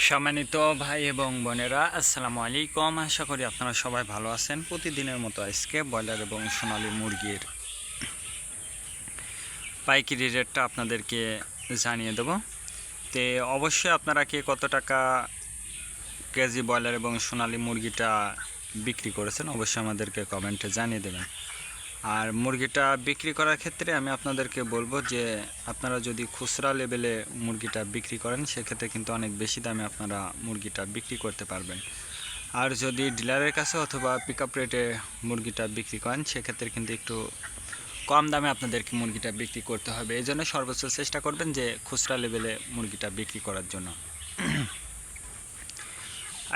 সম্মানিত ভাই এবং বোনেরা, আসসালামু আলাইকুম। আশা করি আপনারা সবাই ভালো আছেন। প্রতিদিনের মতো আজকে ব্রয়লার এবং সোনালী মুরগির পাইকারি রেটটা আপনাদেরকে জানিয়ে দেব। তো অবশ্যই আপনারা কে কত টাকা কেজি ব্রয়লার এবং সোনালী মুরগিটা বিক্রি করেছেন অবশ্যই আমাদেরকে কমেন্টে জানিয়ে দেবেন। আর মুরগিটা বিক্রি করার ক্ষেত্রে আমি আপনাদেরকে বলবো যে আপনারা যদি খুচরা লেভেলে মুরগিটা বিক্রি করেন সেক্ষেত্রে কিন্তু অনেক বেশি দামে আপনারা মুরগিটা বিক্রি করতে পারবেন। আর যদি ডিলারের কাছে অথবা পিক আপ রেটে মুরগিটা বিক্রি করেন সেক্ষেত্রে কিন্তু একটু কম দামে আপনাদেরকে মুরগিটা বিক্রি করতে হবে। এই জন্য সর্বোচ্চ চেষ্টা করবেন যে খুচরা লেভেলে মুরগিটা বিক্রি করার জন্য।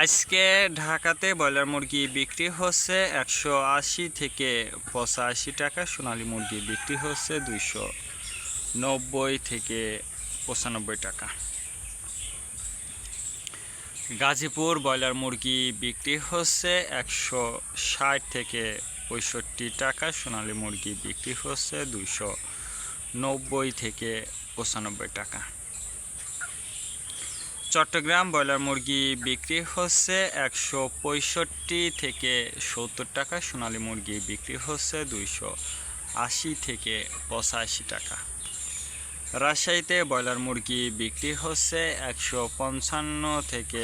আজকে ঢাকাতে ব্রয়লার মুরগি বিক্রি হচ্ছে 180 থেকে 85 টাকা, সোনালী মুরগি বিক্রি হচ্ছে 290 থেকে 95 টাকা। গাজীপুর ব্রয়লার মুরগি বিক্রি হচ্ছে 160 থেকে 65 টাকা, সোনালী মুরগি বিক্রি হচ্ছে 290 থেকে 95 টাকা। চট্টগ্রাম ব্রয়লার মুরগি বিক্রি হচ্ছে 165 থেকে 70 টাকা, সোনালী মুরগি বিক্রি হচ্ছে 280 থেকে 85 টাকা। রাজশাহীতে ব্রয়লার মুরগি বিক্রি হচ্ছে 155 থেকে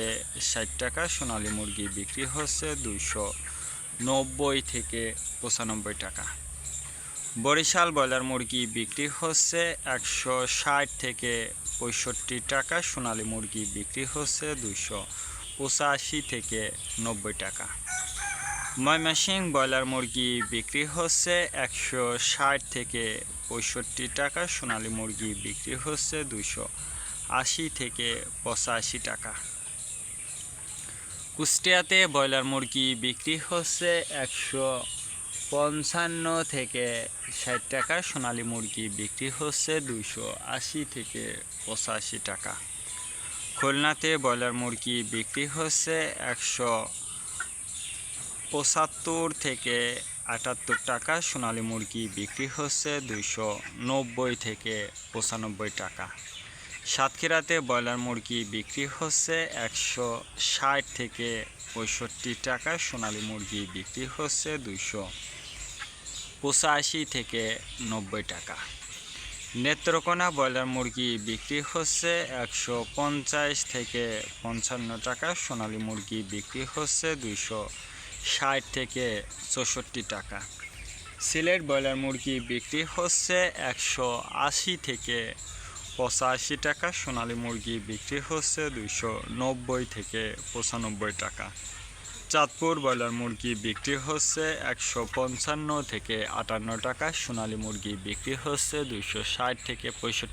60 টাকা, সোনালী মুরগি বিক্রি হচ্ছে 290 থেকে 95 টাকা। বরিশাল ব্রয়লার মুরগি বিক্রি হচ্ছে 160 থেকে 65 টাকা, সোনালী মুরগি বিক্রি হচ্ছে 285 থেকে 90 টাকা। ময়মনসিংহ ব্রয়লার মুরগি বিক্রি হচ্ছে 160 থেকে 65 টাকা, সোনালী মুরগি বিক্রি হচ্ছে 280 থেকে 85 টাকা। কুষ্টিয়াতে ব্রয়লার মুরগি বিক্রি হচ্ছে 155 থেকে 60 টাকা, সোনালী মুরগি বিক্রি হচ্ছে 280 থেকে 85 টাকা। খুলনাতে ব্রয়লার মুরগি বিক্রি হচ্ছে 175 থেকে 78 টাকা, সোনালী মুরগি বিক্রি হচ্ছে 290 থেকে 95 টাকা। সাতক্ষীরাতে ব্রয়লার মুরগি বিক্রি হচ্ছে 160 থেকে 65 টাকা, সোনালী মুরগি বিক্রি হচ্ছে 285 থেকে 90 টাকা। নেত্রকোনা ব্রয়লার মুরগি বিক্রি হচ্ছে 150 থেকে 55 টাকা, সোনালী মুরগি বিক্রি হচ্ছে 260 থেকে 64 টাকা। সিলেট ব্রয়লার মুরগি বিক্রি হচ্ছে 180 থেকে 85 টাকা, সোনালী মুরগি বিক্রি হচ্ছে 290 থেকে 95 টাকা। চাঁদপুর ব্রয়লার মুরগি বিক্রি হচ্ছে 155 থেকে 58 টাকা, সোনালী মুরগি বিক্রি হচ্ছে 260 থেকে 65